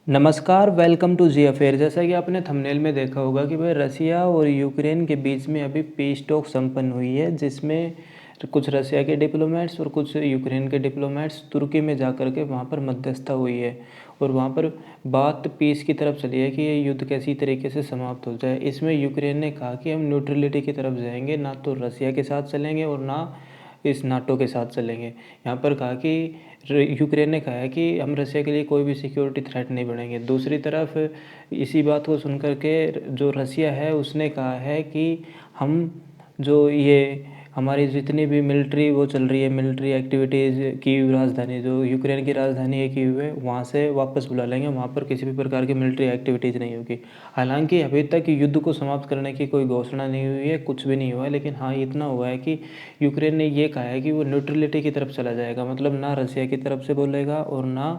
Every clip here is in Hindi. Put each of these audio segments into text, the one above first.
नमस्कार, वेलकम टू जी अफेयर। जैसा कि आपने थंबनेल में देखा होगा कि भाई रसिया और यूक्रेन के बीच में अभी पीस टॉक संपन्न हुई है, जिसमें कुछ रसिया के डिप्लोमेट्स और कुछ यूक्रेन के डिप्लोमेट्स तुर्की में जा कर के वहाँ पर मध्यस्थता हुई है और वहाँ पर बात पीस की तरफ चली है कि ये युद्ध कैसी तरीके से समाप्त हो जाए। इसमें यूक्रेन ने कहा कि हम न्यूट्रलिटी की तरफ जाएंगे, ना तो रसिया के साथ चलेंगे और ना इस नाटो के साथ चलेंगे। यहाँ पर कहा कि यूक्रेन ने कहा है कि हम रसिया के लिए कोई भी सिक्योरिटी थ्रेट नहीं बनेंगे। दूसरी तरफ इसी बात को सुन कर के जो रसिया है उसने कहा है कि हम जो ये हमारी जितनी भी मिलिट्री वो चल रही है, मिलिट्री एक्टिविटीज़, कीव राजधानी जो यूक्रेन की राजधानी है कीव है, वहाँ से वापस बुला लेंगे। वहाँ पर किसी भी प्रकार की मिलिट्री एक्टिविटीज़ नहीं होगी। हालांकि अभी तक युद्ध को समाप्त करने की कोई घोषणा नहीं हुई है, कुछ भी नहीं हुआ है, लेकिन हाँ इतना हुआ है कि यूक्रेन ने ये कहा है कि वो न्यूट्रलिटी की तरफ चला जाएगा। मतलब ना रसिया की तरफ से बोलेगा और ना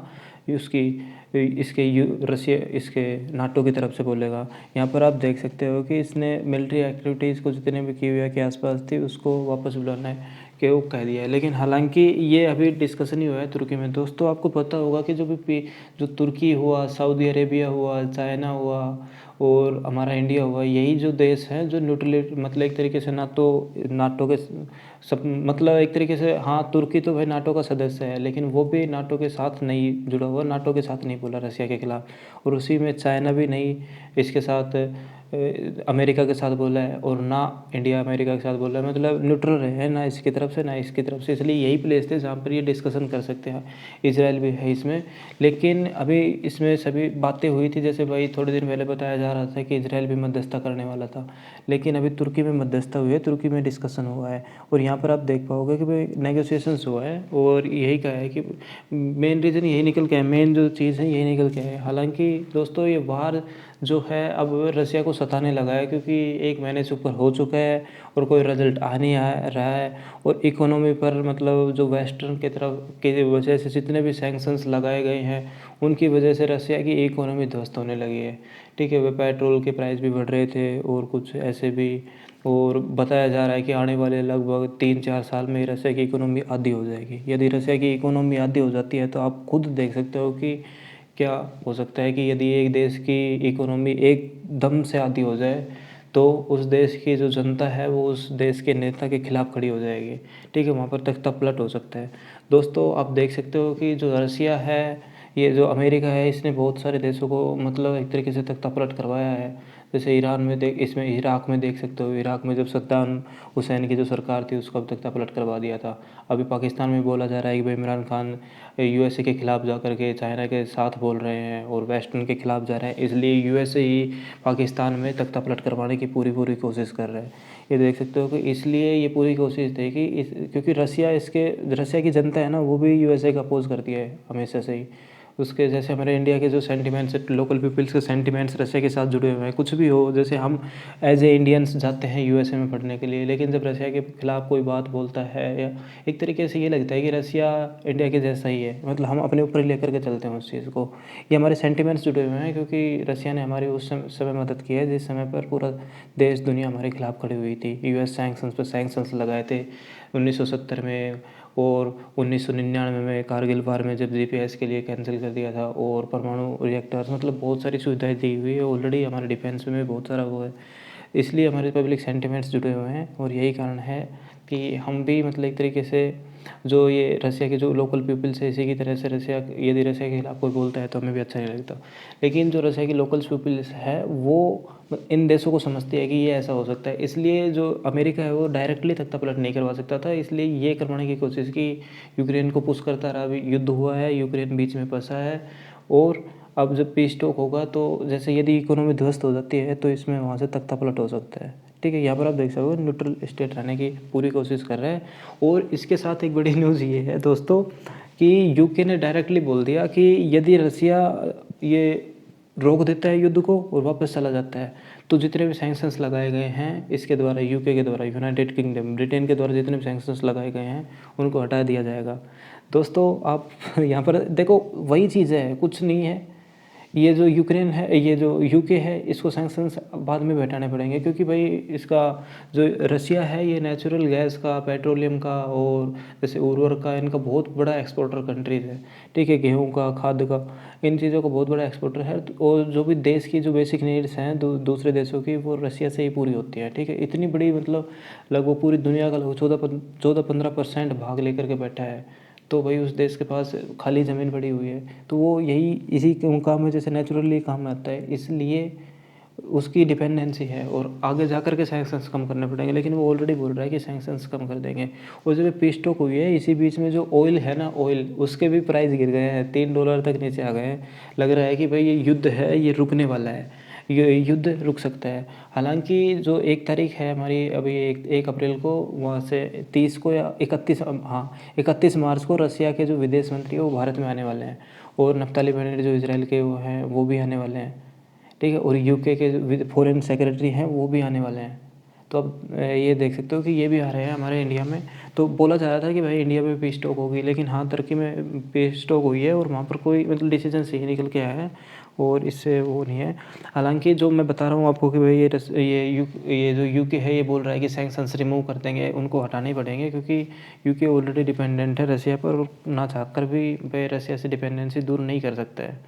उसकी रसिया इसके नाटो की तरफ से बोलेगा। यहाँ पर आप देख सकते हो कि इसने मिलिट्री एक्टिविटीज़ को जितने भी कीव के आसपास थी उसको वापस बुलाना है कि वो कह दिया है। लेकिन हालांकि ये अभी डिस्कशन ही हुआ है तुर्की में। दोस्तों आपको पता होगा कि जो तुर्की हुआ, सऊदी अरेबिया हुआ, चाइना हुआ और हमारा इंडिया हुआ, यही जो देश हैं जो न्यूट्रलिटी मतलब एक तरीके से ना तो नाटो के सब मतलब एक तरीके से, हाँ तुर्की तो भाई नाटो का सदस्य है, लेकिन वो भी नाटो के साथ नहीं जुड़ा हुआ, नाटो के साथ नहीं बोला रसिया के खिलाफ। और उसी में चाइना भी नहीं इसके साथ अमेरिका के साथ बोला है और ना इंडिया अमेरिका के साथ बोला है। मतलब न्यूट्रल रहे हैं, ना इसकी तरफ से ना इसकी तरफ से। इसलिए यही प्लेस थे जहाँ पर ये डिस्कशन कर सकते हैं। इसराइल भी है इसमें, लेकिन अभी इसमें सभी बातें हुई थी। जैसे भाई थोड़े दिन पहले बताया जा रहा था कि इसराइल भी मध्यस्थता करने वाला था, लेकिन अभी तुर्की में मध्यस्थता हुई है, तुर्की में डिस्कशन हुआ है। और यहाँ पर आप देख पाओगे कि भाई नेगोशिएशंस हुआ है और यही कहा है कि मेन रीज़न यही निकल के है, मेन जो चीज़ है यही निकल के है। हालांकि दोस्तों ये वार जो है अब रसिया को सताने लगा है, क्योंकि 1 महीने से ऊपर हो चुका है और कोई रिजल्ट आ नहीं रहा है। और इकोनॉमी पर मतलब जो वेस्टर्न की तरफ की वजह से जितने भी सैंक्शंस लगाए गए हैं उनकी वजह से रसिया की इकोनॉमी ध्वस्त होने लगी है। ठीक है, वे पेट्रोल के प्राइस भी बढ़ रहे थे और कुछ ऐसे भी। और बताया जा रहा है कि आने वाले लगभग 3-4 साल में रसिया की इकोनॉमी आधी हो जाएगी। यदि रसिया की इकोनॉमी आधी हो जाती है तो आप खुद देख सकते हो कि क्या हो सकता है कि यदि एक देश की इकोनॉमी एकदम से आधी हो जाए तो उस देश की जो जनता है वो उस देश के नेता के खिलाफ खड़ी हो जाएगी। ठीक है, वहाँ पर तख्ता पलट हो सकता है। दोस्तों आप देख सकते हो कि जो रसिया है, ये जो अमेरिका है, इसने बहुत सारे देशों को मतलब एक तरीके से तख्ता पलट करवाया है। जैसे ईरान में इसमें इराक़ में देख सकते हो, इराक़ में जब सद्दाम हुसैन की जो सरकार थी उसका तख्ता पलट करवा दिया था। अभी पाकिस्तान में बोला जा रहा है कि भाई इमरान खान यूएसए के खिलाफ जा कर के चाइना के साथ बोल रहे हैं और वेस्टर्न के खिलाफ जा रहे हैं, इसलिए यूएसए ही पाकिस्तान में तख्ता पलट करवाने की पूरी पूरी कोशिश कर रहे हैं। ये देख सकते हो कि इसलिए ये पूरी कोशिश थी कि क्योंकि रसिया की जनता है ना, वो भी यूएसए का अपोज करती है हमेशा से ही। उसके जैसे हमारे इंडिया के जो सेंटिमेंट्स, लोकल पीपल्स के सेंटिमेंट्स रसिया के साथ जुड़े हुए हैं। कुछ भी हो, जैसे हम एज ए इंडियंस जाते हैं यूएसए में पढ़ने के लिए, लेकिन जब रसिया के खिलाफ कोई बात बोलता है या एक तरीके से ये लगता है कि रसिया इंडिया के जैसा ही है, मतलब हम अपने ऊपर ही लेकर के चलते हैं उस चीज़ को। ये हमारे सेंटिमेंट्स जुड़े हुए हैं, क्योंकि रसिया ने हमारी उस समय मदद की है जिस समय पर पूरा देश दुनिया हमारे खिलाफ खड़ी हुई थी। यूएस सैंक्शंस पर सैंक्शंस लगाए थे 1970 में, और 1999 में कारगिल वार में जब जीपीएस के लिए कैंसिल कर दिया था, और परमाणु रिएक्टर्स, मतलब बहुत सारी सुविधाएं दी हुई है ऑलरेडी हमारे डिफेंस में बहुत सारा वो है। इसलिए हमारे पब्लिक सेंटिमेंट्स जुड़े हुए हैं और यही कारण है कि हम भी मतलब एक तरीके से जो ये रसिया के जो लोकल पीपल्स है, इसी की तरह से रसिया, यदि रसिया के खिलाफ कोई बोलता है तो हमें भी अच्छा नहीं लगता। लेकिन जो रसिया की लोकल पीपल्स है वो इन देशों को समझती है कि ये ऐसा हो सकता है, इसलिए जो अमेरिका है वो डायरेक्टली तख्ता पलट नहीं करवा सकता था, इसलिए ये करवाने की कोशिश की। यूक्रेन को पुश करता रहा, अभी युद्ध हुआ है, यूक्रेन बीच में फंसा है। और अब जब पीस टॉक होगा तो जैसे यदि इकोनॉमी ध्वस्त हो जाती है तो इसमें वहाँ से तख्ता पलट हो सकता है। ठीक है, यहाँ पर आप देख सकते हो न्यूट्रल स्टेट रहने की पूरी कोशिश कर रहे हैं। और इसके साथ एक बड़ी न्यूज़ ये है दोस्तों कि यूके ने डायरेक्टली बोल दिया कि यदि रसिया ये रोक देता है युद्ध को और वापस चला जाता है तो जितने भी सैंक्शंस लगाए गए हैं इसके द्वारा, यूके के द्वारा, यूनाइटेड किंगडम ब्रिटेन के द्वारा जितने भी सैंक्शंस लगाए गए हैं उनको हटा दिया जाएगा। दोस्तों आप यहाँ पर देखो वही चीज़ है, कुछ नहीं है। ये जो यूक्रेन है, ये जो यूके है, इसको सैंक्शंस बाद में बैठाने पड़ेंगे, क्योंकि भाई इसका जो रसिया है ये नेचुरल गैस का, पेट्रोलियम का और जैसे उर्वरक का, इनका बहुत बड़ा एक्सपोर्टर कंट्रीज है, ठीक है, गेहूं का, खाद का, इन चीज़ों का बहुत बड़ा एक्सपोर्टर है। और जो भी देश की जो बेसिक नीड्स हैं दूसरे देशों की, वो रसिया से ही पूरी होती है, ठीक है। इतनी बड़ी मतलब लगभग पूरी दुनिया का लगभग 14-15% भाग लेकर के बैठा है। तो भाई उस देश के पास खाली ज़मीन पड़ी हुई है, तो वो यही इसी काम में जैसे नेचुरली काम में आता है, इसलिए उसकी डिपेंडेंसी है। और आगे जा कर के सैंक्शंस कम करने पड़ेंगे, लेकिन वो ऑलरेडी बोल रहा है कि सैंक्शंस कम कर देंगे। और जब पीस टॉक हुई है, इसी बीच में जो ऑयल है ना, ऑयल, उसके भी प्राइस गिर गए हैं, $3 तक नीचे आ गए हैं। लग रहा है कि भाई ये युद्ध है, ये रुकने वाला है, ये युद्ध रुक सकता है। हालांकि जो 1 तारीख है हमारी, अभी 1 अप्रैल को, वहाँ से 30 को या 31, हाँ 31 मार्च को रसिया के जो विदेश मंत्री है वो भारत में आने वाले हैं, और नफ्ताली बेनेट जो इसराइल के वो हैं वो भी आने वाले हैं, ठीक है। और यूके के फॉरेन सेक्रेटरी हैं वो भी आने वाले हैं। तो अब ये देख सकते हो कि ये भी आ रहे हैं हमारे इंडिया में। तो बोला जा रहा था कि भाई इंडिया में पीस टॉक होगी, लेकिन हाँ तुर्की में पीस टॉक हुई है और वहाँ पर कोई मतलब डिसीजन सही निकल के आया है, और इससे वो नहीं है। हालांकि जो मैं बता रहा हूँ आपको कि भाई ये जो यूके है ये बोल रहा है कि सैंक्शंस रिमूव कर देंगे, उनको हटाने पड़ेंगे, क्योंकि यूके ऑलरेडी डिपेंडेंट है रसिया पर, और ना चाह कर भी भाई रसिया से डिपेंडेंसी दूर नहीं कर सकता है।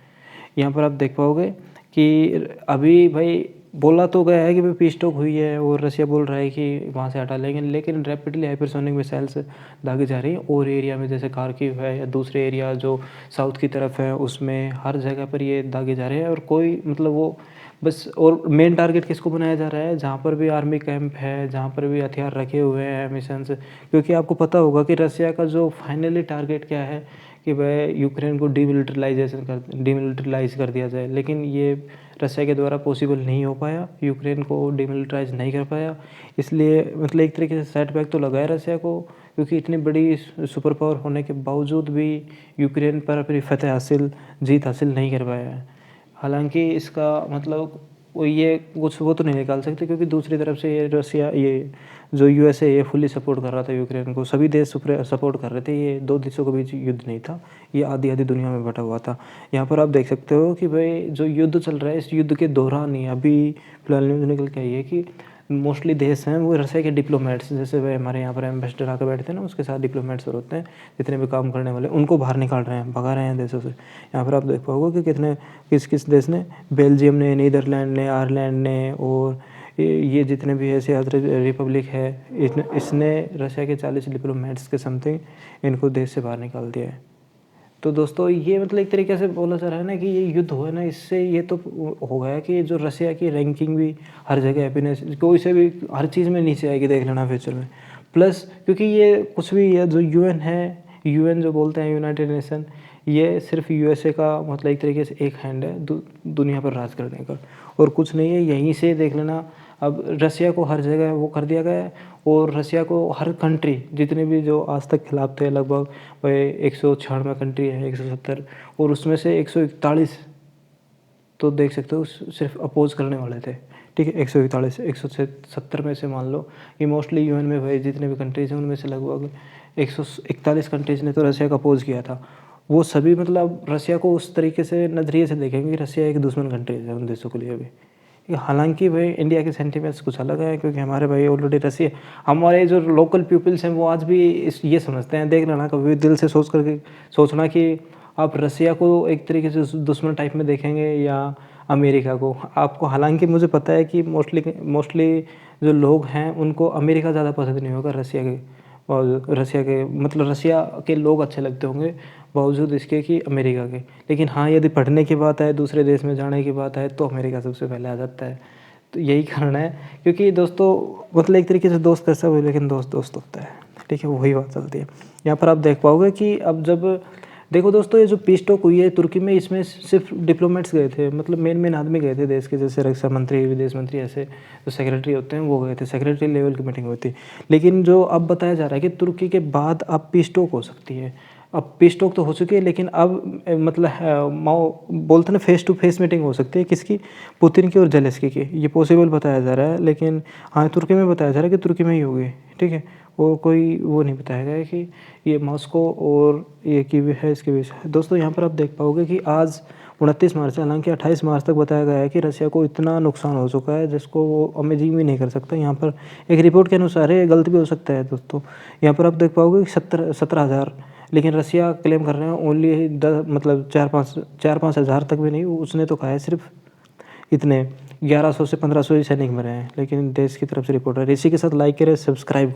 यहाँ पर आप देख पाओगे कि अभी भाई बोला तो गया है कि भाई पीस टॉक हुई है, और रसिया बोल रहा है कि वहाँ से हटा लेंगे, लेकिन रैपिडली हाइपरसोनिक मिसाइल्स दागी जा रही है। और एरिया में जैसे खार्किव है या दूसरे एरिया जो साउथ की तरफ है, उसमें हर जगह पर ये दागे जा रहे हैं। और कोई मतलब वो बस, और मेन टारगेट किसको बनाया जा रहा है, जहाँ पर भी आर्मी कैंप है, जहाँ पर भी हथियार रखे हुए हैं मिशंस। क्योंकि आपको पता होगा कि रसिया का जो फाइनली टारगेट क्या है कि वह यूक्रेन को डीमिलिटराइज कर दिया जाए, लेकिन ये रसिया के द्वारा पॉसिबल नहीं हो पाया, यूक्रेन को डीमिलिटराइज नहीं कर पाया। इसलिए मतलब एक तरीके से सेटबैक तो लगा है रसिया को, क्योंकि इतनी बड़ी सुपर पावर होने के बावजूद भी यूक्रेन पर अपनी जीत हासिल नहीं कर पाया है। हालांकि इसका मतलब वो ये कुछ वो तो नहीं निकाल सकते, क्योंकि दूसरी तरफ से ये रसिया, ये जो यूएसए, ये फुल्ली सपोर्ट कर रहा था यूक्रेन को, सभी देश सपोर्ट कर रहे थे। ये दो देशों के बीच युद्ध नहीं था, ये आधी आधी दुनिया में बटा हुआ था। यहाँ पर आप देख सकते हो कि भाई जो युद्ध चल रहा है, इस युद्ध के दौरान ही अभी फिलहाल न्यूज़ निकल के आई है कि मोस्टली देश हैं वो रसिया के डिप्लोमेट्स, जैसे भाई हमारे यहाँ पर एम्बेसडर आकर बैठते हैं ना, उसके साथ डिप्लोमेट्स और होते हैं, जितने भी काम करने वाले, उनको बाहर निकाल रहे हैं, भगा रहे हैं देशों से। यहाँ पर आप देख पाओगे कि किस किस देश ने, बेल्जियम ने, नीदरलैंड ने, आयरलैंड ने, और ये जितने भी ऐसे अदर रिपब्लिक है, इसने रसिया के 40 डिप्लोमेट्स के समथिंग इनको देश से बाहर निकाल दिया है। तो दोस्तों ये मतलब एक तरीके से बोला जा रहा है ना कि ये युद्ध हुआ ना, इससे ये तो हो गया कि जो रसिया की रैंकिंग भी हर जगह, हैप्पीनेस कोई से भी हर चीज़ में नीचे आएगी, देख लेना फ्यूचर में। प्लस क्योंकि ये कुछ भी है, जो यूएन है, यूएन जो बोलते हैं यूनाइटेड नेशन, ये सिर्फ यूएसए का मतलब एक तरीके से एक हैंड है दुनिया पर राज करने का, और कुछ नहीं है। यहीं से देख लेना, अब रसिया को हर जगह वो कर दिया गया है, और रसिया को हर कंट्री, जितने भी जो आज तक खिलाफ थे, लगभग 196 कंट्री है, 170, और उसमें से 141 तो देख सकते हो सिर्फ अपोज करने वाले थे, ठीक है। 141, 170 में से मान लो कि मोस्टली यूएन में भाई जितने भी कंट्रीज़ हैं, उनमें से लगभग 141 कंट्रीज़ ने तो रसिया का अपोज किया था। वो सभी मतलब रसिया को उस तरीके से नज़रिए से देखेंगे कि रसिया एक दुश्मन कंट्रीज है उन देशों के लिए भी। हालांकि भाई इंडिया के सेंटिमेंट्स कुछ अलग है, क्योंकि हमारे भाई ऑलरेडी रसिया, हमारे जो लोकल पीपल्स हैं वो आज भी ये समझते हैं, देख लेना कभी दिल से सोचना कि आप रसिया को एक तरीके से दुश्मन टाइप में देखेंगे या अमेरिका को आपको। हालांकि मुझे पता है कि मोस्टली जो लोग हैं उनको अमेरिका ज़्यादा पसंद नहीं होगा रसिया के, और रसिया के मतलब रसिया के लोग अच्छे लगते होंगे बावजूद इसके कि अमेरिका के। लेकिन हाँ, यदि पढ़ने की बात है, दूसरे देश में जाने की बात है, तो अमेरिका सबसे पहले आ जाता है। तो यही कारण है, क्योंकि दोस्तों मतलब एक तरीके से दोस्त कैसा हो, लेकिन दोस्त दोस्त होता है, ठीक है, वही बात चलती है। यहाँ पर आप देख पाओगे कि अब जब देखो दोस्तों, ये जो पीस टॉक हुई है तुर्की में, इसमें सिर्फ डिप्लोमेट्स गए थे, मतलब मेन आदमी गए थे देश के, जैसे रक्षा मंत्री, विदेश मंत्री, ऐसे जो सेक्रेटरी होते हैं वो गए थे, सेक्रेटरी लेवल की मीटिंग हुई थी। लेकिन जो अब बताया जा रहा है कि तुर्की के बाद अब पीस टॉक हो सकती है। अब पीस टॉक तो हो चुकी है, लेकिन अब मतलब माओ बोलते ना, फेस टू फेस मीटिंग हो सकती है, किसकी, पुतिन की और जेलेंस्की की, ये पॉसिबल बताया जा रहा है। लेकिन हाँ, तुर्की में बताया जा रहा है कि तुर्की में ही होगी, ठीक है, और कोई वो नहीं बताया गया है कि ये मॉस्को और ये कीव है इसके बीच। दोस्तों यहाँ पर आप देख पाओगे कि आज 29 मार्च से, हालांकि 28 मार्च तक बताया गया है कि रसिया को इतना नुकसान हो चुका है जिसको वो इमेजिन भी नहीं कर सकता। यहाँ पर एक रिपोर्ट के अनुसार है, गलत भी हो सकता है दोस्तों, यहाँ पर आप देख पाओगे 17,000, लेकिन रसिया क्लेम कर रहे हैं ओनली 10, मतलब 4-5 हज़ार तक भी नहीं। उसने तो कहा है सिर्फ इतने 1100 से 1500 ही सैनिक मरे हैं, लेकिन देश की तरफ से रिपोर्ट है। इसी के साथ लाइक करें, सब्सक्राइब